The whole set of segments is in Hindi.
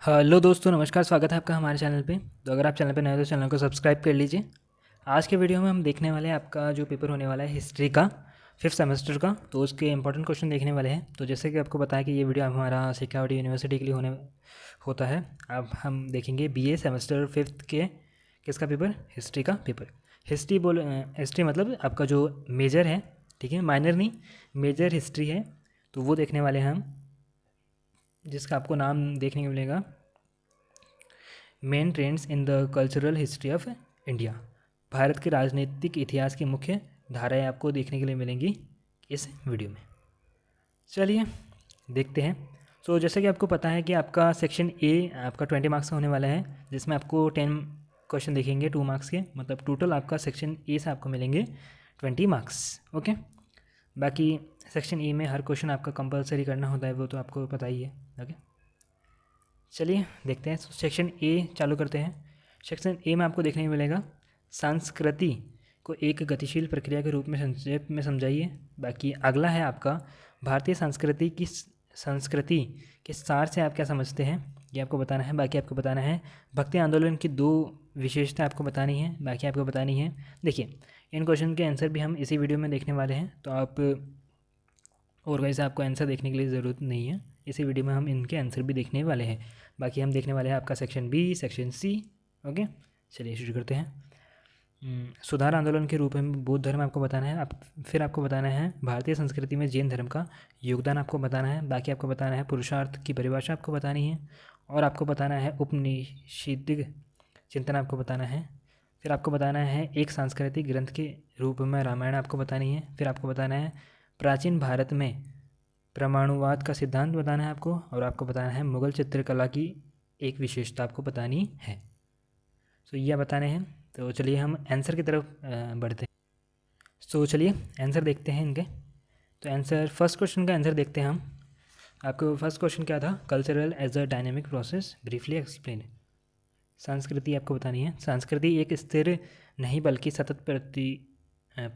हेलो दोस्तों, नमस्कार। स्वागत है आपका हमारे चैनल पे। तो अगर आप चैनल पे नए हो तो चैनल को सब्सक्राइब कर लीजिए। आज के वीडियो में हम देखने वाले हैं आपका जो पेपर होने वाला है हिस्ट्री का 5th सेमेस्टर का। तो उसके इंपॉर्टेंट क्वेश्चन देखने वाले हैं। तो जैसे कि आपको बताया कि ये वीडियो हमारा शेखावाटी यूनिवर्सिटी के लिए होता है। अब हम देखेंगे बीए सेमेस्टर 5th के किसका पेपर, हिस्ट्री का पेपर। हिस्ट्री मतलब आपका जो मेजर है, ठीक है, माइनर नहीं, मेजर हिस्ट्री है। तो वो देखने वाले हैं हम, जिसका आपको नाम देखने को मिलेगा main trends in the cultural history of India. Bharat के राजनीतिक इतिहास की मुख्य धाराएं आपको देखने के लिए मिलेंगी इस वीडियो में। चलिए देखते हैं। जैसे कि आपको पता है कि आपका सेक्शन ए आपका 20 मार्क्स का होने वाला है, जिसमें आपको 10 क्वेश्चन देखेंगे 2 मार्क्स के। मतलब टोटल आपका सेक्शन ए से आपको मिलेंगे 20 मार्क्स। ओके, बाकी सेक्शन ए में हर क्वेश्चन आपका कंपलसरी करना होता है, वो तो आपको पता ही है। ओके, चलिए देखते हैं। सेक्शन ए चालू करते हैं। सेक्शन ए में आपको देखने को मिलेगा संस्कृति को एक गतिशील प्रक्रिया के रूप में संक्षेप में समझाइए। बाकी अगला है आपका भारतीय संस्कृति के सार से आप क्या समझते हैं, ये आपको बताना है। बाकी आपको बताना है भक्ति आंदोलन की 2 विशेषता आपको बतानी है। बाकी आपको बतानी है, देखिए इन क्वेश्चन के आंसर भी हम इसी वीडियो में देखने वाले हैं। तो आप और वैसे आपको आंसर देखने के लिए ज़रूरत नहीं है, इसी वीडियो में हम इनके आंसर भी देखने वाले हैं। बाकी हम देखने वाले हैं आपका section B, section C. Okay, चलिए शुरू करते हैं। सुधार आंदोलन के रूप में बौद्ध धर्म आपको बताना है। फिर आपको बताना है भारतीय संस्कृति में जैन धर्म का योगदान आपको बताना है। बाकी आपको बताना है पुरुषार्थ की परिभाषा आपको बतानी है। और आपको बताना है उपनिषदिक चिंतन आपको बताना है। फिर आपको बताना है एक सांस्कृतिक ग्रंथ के रूप में रामायण आपको बतानी है। फिर आपको बताना है प्राचीन भारत में परमाणुवाद का सिद्धांत बताना है आपको। और आपको बताना है मुगल चित्रकला की एक विशेषता आपको बतानी है। ये बताने हैं। तो चलिए हम आंसर की तरफ बढ़ते हैं। चलिए आंसर देखते हैं इनके। तो आंसर, फर्स्ट क्वेश्चन का आंसर देखते हैं हम। आपको फर्स्ट क्वेश्चन क्या था, cultural as a dynamic process briefly explain. संस्कृति आपको बतानी है। संस्कृति एक स्थिर नहीं बल्कि सतत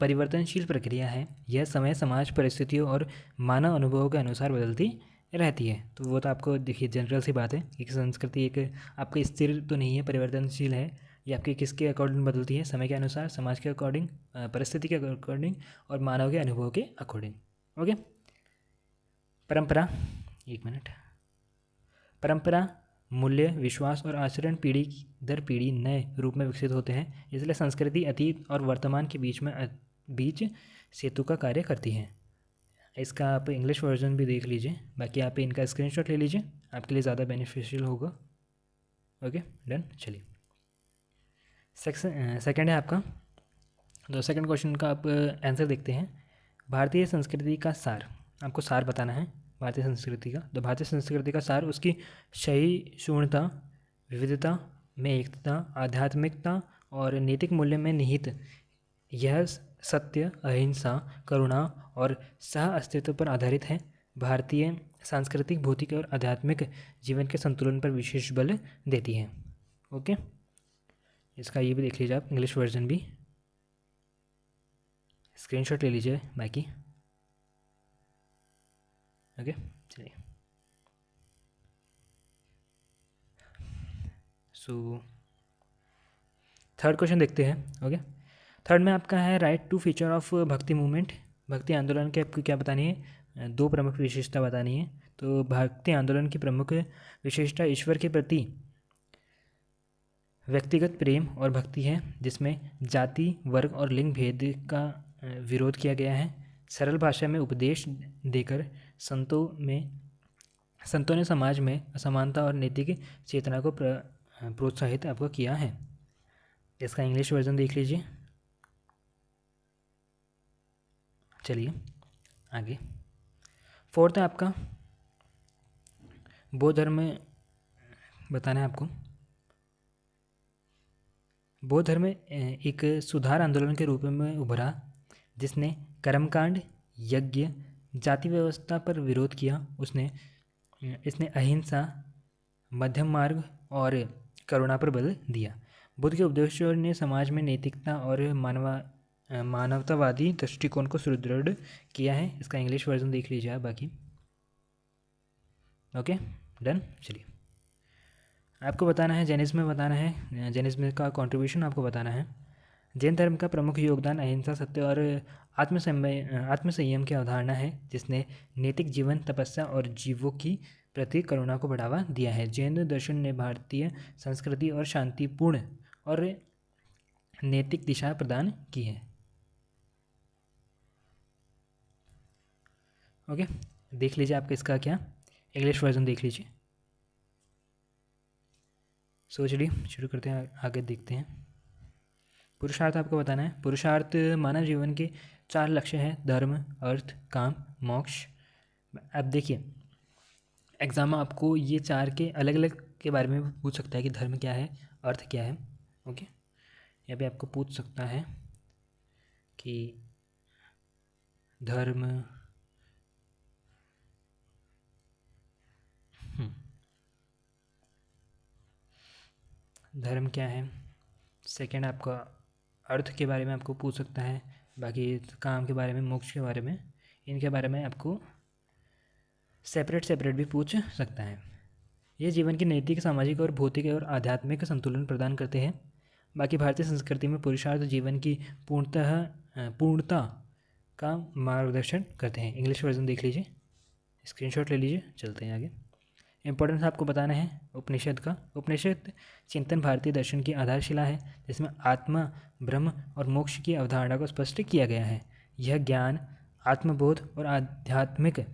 परिवर्तनशील प्रक्रिया है। यह समय, समाज, परिस्थितियों और मानव अनुभवों के अनुसार बदलती रहती है। तो वो तो आपको देखिए जनरल सी बात है कि संस्कृति एक आपकी स्थिर तो नहीं है, परिवर्तनशील है। ये आपके किसके अकॉर्डिंग बदलती है, समय के अनुसार, समाज के अकॉर्डिंग, परिस्थिति के अकॉर्डिंग और मानव के अनुभव के अकॉर्डिंग। ओके, परंपरा, एक मिनट। परंपरा, मूल्य, विश्वास और आचरण पीढ़ी दर पीढ़ी नए रूप में विकसित होते हैं। इसलिए संस्कृति अतीत और वर्तमान के बीच सेतु का कार्य करती है। इसका आप इंग्लिश वर्जन भी देख लीजिए। बाकी आप इनका स्क्रीनशॉट ले लीजिए, आपके लिए ज़्यादा बेनिफिशियल होगा। Okay, done. चलिए सेकंड है आपका। तो सेकंड क्वेश्चन का आप आंसर देखते हैं। भारतीय संस्कृति का सार, आपको सार बताना है भारतीय संस्कृति का। तो भारतीय संस्कृति का सार उसकी सहिष्णुता, विविधता में एकता, आध्यात्मिकता और नैतिक मूल्य में निहित यह सत्य, अहिंसा, करुणा और सह अस्तित्व पर आधारित है। भारतीय सांस्कृतिक, भौतिक और आध्यात्मिक जीवन के संतुलन पर विशेष बल देती है। ओके, इसका ये भी देख लीजिए आप, इंग्लिश वर्जन भी स्क्रीनशॉट ले लीजिए। बाकी ओके, चलिए। थर्ड क्वेश्चन देखते हैं। ओके, थर्ड में आपका है राइट टू फीचर ऑफ भक्ति मूवमेंट। भक्ति आंदोलन के आपको क्या बतानी है, 2 प्रमुख विशेषता बतानी है। तो भक्ति आंदोलन की प्रमुख विशेषता ईश्वर के प्रति व्यक्तिगत प्रेम और भक्ति है, जिसमें जाति, वर्ग और लिंग भेद का विरोध किया गया है। सरल भाषा में उपदेश देकर संतों ने समाज में असमानता और नैतिक चेतना को प्रोत्साहित आपको किया है। इसका इंग्लिश वर्जन देख लीजिए। चलिए आगे। फोर्थ है आपका बौद्ध धर्म में बताना है आपको। बौद्ध धर्म एक सुधार आंदोलन के रूप में उभरा, जिसने कर्मकांड, यज्ञ, जाति व्यवस्था पर विरोध किया। इसने अहिंसा, मध्यम मार्ग और करुणा पर बल दिया। बुद्ध के उपदेशों ने समाज में नैतिकता और मानवतावादी दृष्टिकोण को सुदृढ़ किया है। इसका इंग्लिश वर्जन देख लीजिए आप। बाकी ओके, डन। चलिए आपको बताना है जैनिज्म में, बताना है जैनिज्म का कंट्रीब्यूशन आपको बताना है। जैन धर्म का प्रमुख योगदान अहिंसा, सत्य और आत्मसंयम की अवधारणा है, जिसने नैतिक जीवन, तपस्या और जीवों की प्रति करुणा को बढ़ावा दिया है। जैन दर्शन ने भारतीय संस्कृति और शांतिपूर्ण और नैतिक दिशा प्रदान की है। ओके, देख लीजिए आपका इसका क्या इंग्लिश वर्जन देख लीजिए। सोच लीजिए, शुरू करते हैं, आगे देखते हैं। पुरुषार्थ आपको बताना है। पुरुषार्थ मानव जीवन के 4 लक्ष्य हैं: धर्म, अर्थ, काम, मोक्ष। अब देखिए, एग्ज़ाम में आपको ये 4 के अलग अलग के बारे में पूछ सकता है कि धर्म क्या है, अर्थ क्या है। ओके, यहाँ पे आपको पूछ सकता है कि धर्म, धर्म क्या है। सेकंड आपका अर्थ के बारे में आपको पूछ सकता है। बाकी काम के बारे में, मोक्ष के बारे में, इनके बारे में आपको सेपरेट भी पूछ सकता है। ये जीवन की नैतिक, सामाजिक और भौतिक और आध्यात्मिक संतुलन प्रदान करते हैं। बाकी भारतीय संस्कृति में पुरुषार्थ जीवन की पूर्णता का मार्गदर्शन करते हैं। इंग्लिश वर्जन देख लीजिए, स्क्रीनशॉट ले लीजिए, चलते हैं आगे। इंपॉर्टेंस आपको बताना है उपनिषद का। उपनिषद चिंतन भारतीय दर्शन की आधारशिला है, जिसमें आत्मा, ब्रह्म और मोक्ष की अवधारणा को स्पष्ट किया गया है। यह ज्ञान, आत्मबोध और आध्यात्मिक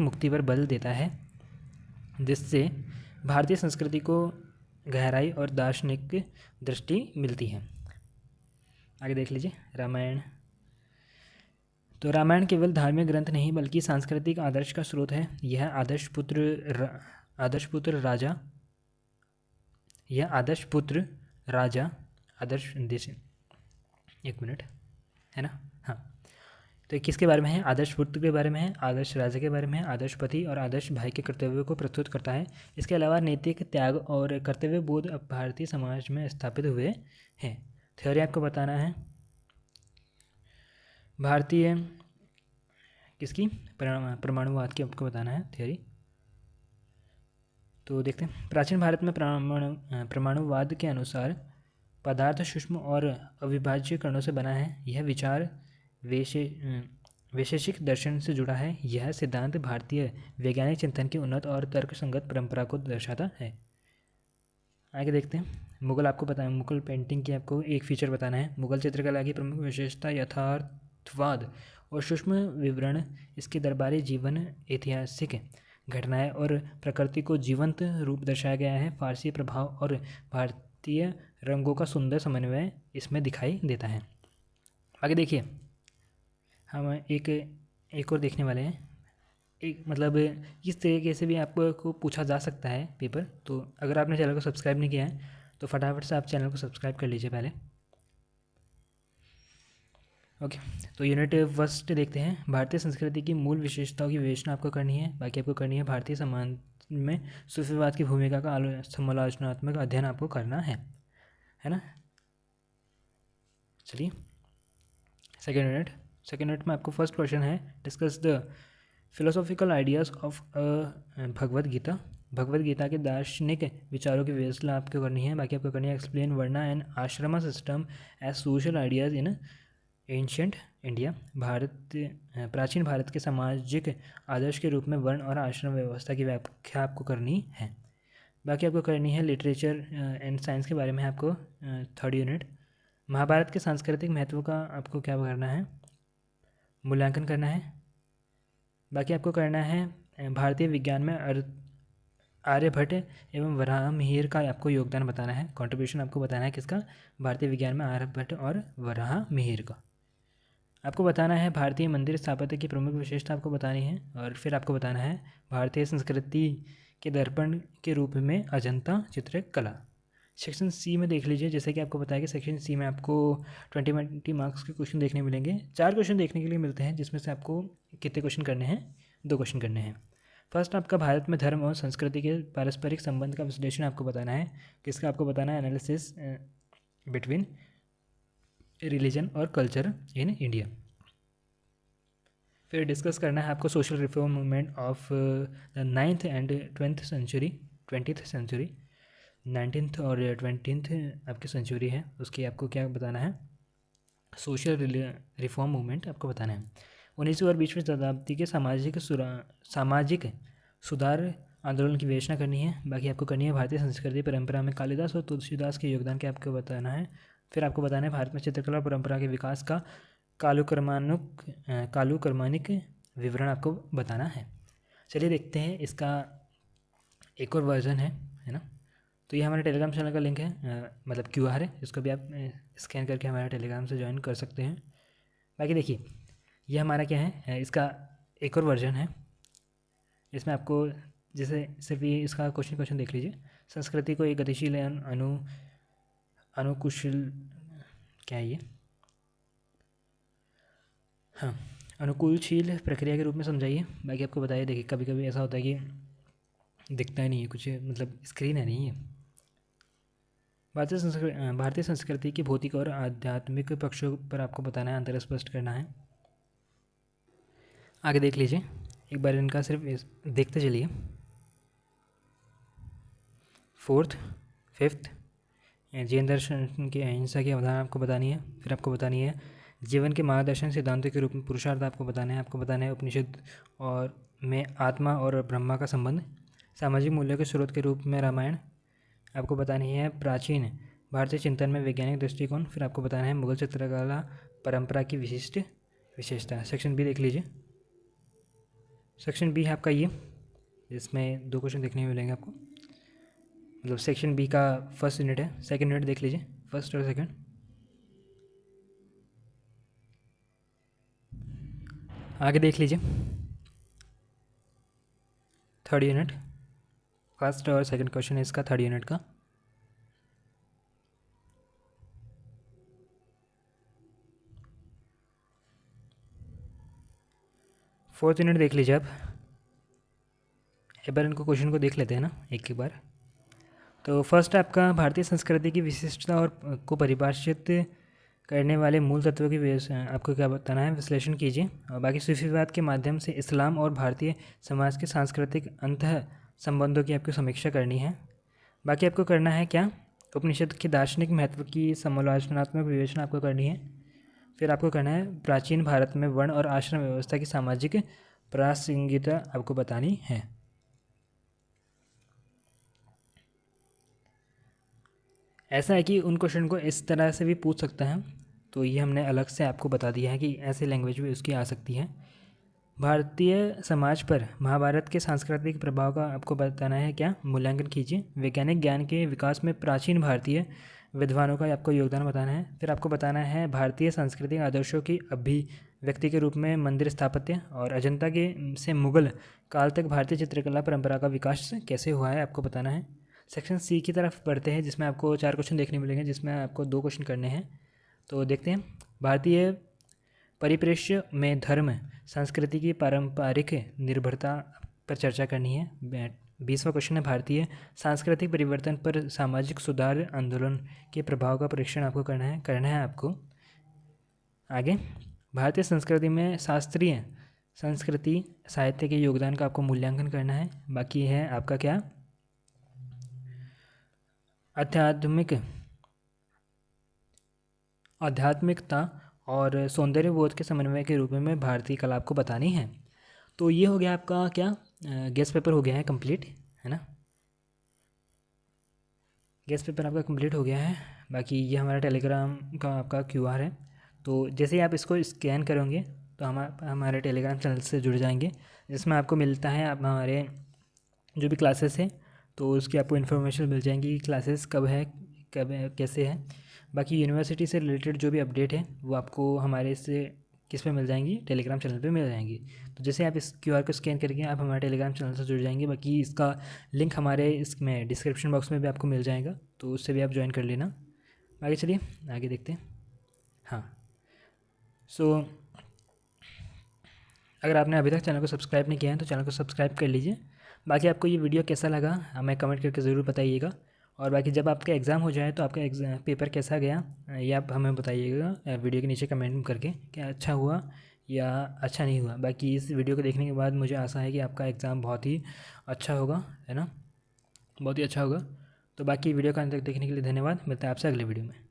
मुक्ति पर बल देता है, जिससे भारतीय संस्कृति को गहराई और दार्शनिक दृष्टि मिलती है। आगे देख लीजिए रामायण। तो रामायण केवल धार्मिक ग्रंथ नहीं बल्कि सांस्कृतिक आदर्श का स्रोत है। यह आदर्श पुत्र राजा आदर्श देश, एक मिनट, है ना, हाँ। तो किसके बारे में है? आदर्श पुत्र के बारे में है, आदर्श राजा के बारे में है, आदर्श पति और आदर्श भाई के कर्तव्यों को प्रस्तुत करता है। इसके अलावा नैतिक त्याग और कर्तव्य बोध अब भारतीय समाज में स्थापित हुए हैं। थ्योरी आपको बताना है भारतीय किसकी, परमाणुवाद की आपको बताना है थ्योरी। तो देखते हैं, प्राचीन भारत में परमाणुवाद के अनुसार पदार्थ सूक्ष्म और अविभाज्य कणों से बना है। यह विचार वैशेषिक दर्शन से जुड़ा है। यह सिद्धांत भारतीय वैज्ञानिक चिंतन की उन्नत और तर्कसंगत परंपरा को दर्शाता है। आगे देखते हैं, मुगल आपको पता है, मुगल पेंटिंग की आपको एक फीचर बताना है। मुगल चित्रकला की प्रमुख विशेषता यथार्थवाद और सूक्ष्म विवरण। इसके दरबारी जीवन, ऐतिहासिक घटनाएं और प्रकृति को जीवंत रूप दर्शाया गया है। फारसी प्रभाव और भारतीय रंगों का सुंदर समन्वय इसमें दिखाई देता है। आगे देखिए, हम एक और देखने वाले हैं। एक मतलब इस तरीके से भी आपको पूछा जा सकता है पेपर। तो अगर आपने चैनल को सब्सक्राइब नहीं किया है तो फटाफट से आप चैनल को सब्सक्राइब कर लीजिए पहले। ओके, तो यूनिट फर्स्ट देखते हैं। भारतीय संस्कृति की मूल विशेषताओं की विवेचना आपको करनी है। बाकी आपको करनी है भारतीय समाज में सूफीवाद की भूमिका का समालोचनात्मक अध्ययन आपको करना है ना। चलिए, सेकेंड यूनिट में आपको फर्स्ट क्वेश्चन है, discuss the philosophical ideas of Bhagavad Gita. Bhagavad Gita के दार्शनिक विचारों की विवेचना आपको करनी है। बाकी आपको करनी है explain varna and ashrama system as social ideas in ancient India. प्राचीन भारत के सामाजिक आदर्श के रूप में वर्ण और आश्रम व्यवस्था की व्याख्या आपको करनी है। बाकी आपको करनी है लिटरेचर एंड साइंस के बारे में आपको थर्ड यूनिट। महाभारत के सांस्कृतिक महत्व का आपको क्या करना है, मूल्यांकन करना है। बाकी आपको करना है भारतीय विज्ञान में आर्यभट्ट एवं वराहमिहिर का आपको योगदान बताना है। कंट्रीब्यूशन आपको बताना है किसका, भारतीय विज्ञान में आर्यभट्ट और वराहमिहिर का। आपको बताना है भारतीय मंदिर स्थापत्य की प्रमुख विशेषता आपको बतानी है। और फिर आपको बताना है भारतीय संस्कृति के दर्पण के रूप में अजंता चित्रकला। सेक्शन सी में देख लीजिए, जैसे कि आपको बताया कि सेक्शन सी में आपको 20 मार्क्स के क्वेश्चन देखने मिलेंगे। 4 क्वेश्चन देखने के लिए मिलते हैं, जिसमें से आपको कितने क्वेश्चन करने हैं, 2 क्वेश्चन करने हैं। फर्स्ट आपका भारत में धर्म और संस्कृति के पारस्परिक संबंध का विश्लेषण आपको बताना है। किसका आपको बताना है, एनालिसिस बिटवीन रिलीजन और कल्चर इन इंडिया। फिर डिस्कस करना है आपको social reform movement of the 9th and 20th century, 20th century, 19th और 20th आपकी सेंचुरी है, उसकी आपको क्या बताना है, सोशल रिफॉर्म मूवमेंट आपको बताना है। 19वीं और 20वीं शताब्दी के सामाजिक सुधार आंदोलन की विवेचना करनी है। बाकी आपको करनी है भारतीय संस्कृति परंपरा में कालिदास और तुलसीदास के योगदान के आपको बताना है। फिर आपको बताना है भारत में चित्रकला परंपरा के विकास का कालक्रमानिक विवरण आपको बताना है। चलिए देखते हैं, इसका एक और वर्जन है ना। तो ये हमारे टेलीग्राम चैनल का लिंक है, मतलब QR है, इसको भी आप स्कैन करके हमारे टेलीग्राम से ज्वाइन कर सकते हैं। बाकी देखिए ये हमारा क्या है, इसका एक और वर्जन है। इसमें आपको जैसे सिर्फ ये इसका क्वेश्चन देख लीजिए। संस्कृति को एक गतिशील अनुकुशल क्या है ये, हाँ, अनुकूलशील प्रक्रिया के रूप में समझाइए। बाकी आपको बताइए, देखिए कभी कभी ऐसा होता है कि दिखता ही नहीं है कुछ, मतलब स्क्रीन है नहीं है। भारतीय संस्कृति के भौतिक और आध्यात्मिक पक्षों पर आपको बताना है, अंतर स्पष्ट करना है। आगे देख लीजिए एक बार, इनका सिर्फ देखते चलिए। 4th 5th जैन दर्शन की अहिंसा की अवधारणा आपको बतानी है। फिर आपको बतानी है जीवन के मार्गदर्शन सिद्धांतों के रूप में पुरुषार्थ आपको बताना है। आपको बताना है उपनिषद और में आत्मा और ब्रह्मा का संबंध, सामाजिक मूल्यों के स्रोत के रूप में रामायण। आपको बतानी है प्राचीन भारतीय चिंतन में वैज्ञानिक दृष्टिकोण। फिर आपको बताना है मुगल चित्रकला परंपरा की विशेषता। सेक्शन बी देख लीजिए। सेक्शन बी है आपका ये, इसमें 2 क्वेश्चन देखने मिलेंगे आपको, मतलब सेक्शन बी का फर्स्ट यूनिट है। सेकंड यूनिट देख लीजिए, फर्स्ट और सेकंड। आगे देख लीजिए 3rd यूनिट, फर्स्ट और सेकंड क्वेश्चन है इसका 3rd यूनिट का। फोर्थ यूनिट देख लीजिए आप। एक बार इनको क्वेश्चन को देख लेते हैं ना एक बार। तो फर्स्ट आपका भारतीय संस्कृति की विशिष्टता और को परिभाषित करने वाले मूल तत्वों की आपको क्या बताना है, विश्लेषण कीजिए। और बाकी सूफीवाद के माध्यम से इस्लाम और भारतीय समाज के सांस्कृतिक अंतः संबंधों की आपको समीक्षा करनी है। बाकी आपको करना है क्या, उपनिषद के दार्शनिक महत्व की समालोचनात्मक विवेचना आपको करनी है। फिर आपको करना है प्राचीन भारत में वर्ण और आश्रम व्यवस्था की सामाजिक प्रासंगिकता आपको बतानी है। ऐसा है कि उन क्वेश्चन को इस तरह से भी पूछ सकता है, तो ये हमने अलग से आपको बता दिया है कि ऐसे लैंग्वेज भी उसकी आ सकती है। भारतीय समाज पर महाभारत के सांस्कृतिक प्रभाव का आपको बताना है क्या, मूल्यांकन कीजिए। वैज्ञानिक ज्ञान के विकास में प्राचीन भारतीय विद्वानों का आपको योगदान बताना है। फिर आपको बताना है भारतीय सांस्कृतिक आदर्शों की अभिव्यक्ति के रूप में मंदिर स्थापत्य और अजंता के से मुगल काल तक भारतीय चित्रकला परंपरा का विकास कैसे हुआ है आपको बताना है। सेक्शन सी की तरफ बढ़ते हैं, जिसमें आपको 4 क्वेश्चन देखने मिलेंगे, जिसमें आपको 2 क्वेश्चन करने हैं। तो देखते हैं, भारतीय परिप्रेक्ष्य में धर्म संस्कृति की पारंपरिक निर्भरता पर चर्चा करनी है। 20वां क्वेश्चन है भारतीय सांस्कृतिक परिवर्तन पर सामाजिक सुधार आंदोलन के प्रभाव का परीक्षण आपको करना है आपको। आगे भारतीय संस्कृति में शास्त्रीय संस्कृति साहित्य के योगदान का आपको मूल्यांकन करना है। बाकी है आपका क्या, आध्यात्मिकता और सौंदर्य बोध के समन्वय के रूप में भारतीय कला आपको बतानी है। तो ये हो गया आपका क्या, गेस्ट पेपर हो गया है कंप्लीट, है ना। गेस्ट पेपर आपका कंप्लीट हो गया है। बाकी ये हमारा टेलीग्राम का आपका QR है। तो जैसे ही आप इसको स्कैन करोगे तो हम हमारे टेलीग्राम चैनल से जुड़ जाएंगे, जिसमें आपको मिलता है आप हमारे जो भी क्लासेस हैं तो उसकी आपको इन्फॉर्मेशन मिल जाएंगी, क्लासेस कब है कैसे है। बाकी यूनिवर्सिटी से रिलेटेड जो भी अपडेट है वो आपको हमारे से किस पे मिल जाएंगी, टेलीग्राम चैनल पे मिल जाएंगी। तो जैसे आप इस QR को स्कैन करके आप हमारे टेलीग्राम चैनल से जुड़ जाएंगे। बाकी इसका लिंक हमारे इसमें डिस्क्रिप्शन बॉक्स में भी आपको मिल जाएगा, तो उससे भी आप ज्वाइन कर लेना। आगे चलिए आगे देखते हैं। हाँ, सो अगर आपने अभी तक चैनल को सब्सक्राइब नहीं किया है तो चैनल को सब्सक्राइब कर लीजिए। बाकी आपको ये वीडियो कैसा लगा हमें कमेंट करके ज़रूर बताइएगा। और बाकी जब आपका एग्ज़ाम हो जाए तो आपका पेपर कैसा गया ये आप हमें बताइएगा वीडियो के नीचे कमेंट करके, क्या अच्छा हुआ या अच्छा नहीं हुआ। बाकी इस वीडियो को देखने के बाद मुझे आशा है कि आपका एग्ज़ाम बहुत ही अच्छा होगा, है ना, बहुत ही अच्छा होगा। तो बाकी वीडियो का अंत तक देखने के लिए धन्यवाद। मिलते हैं आपसे अगले वीडियो में।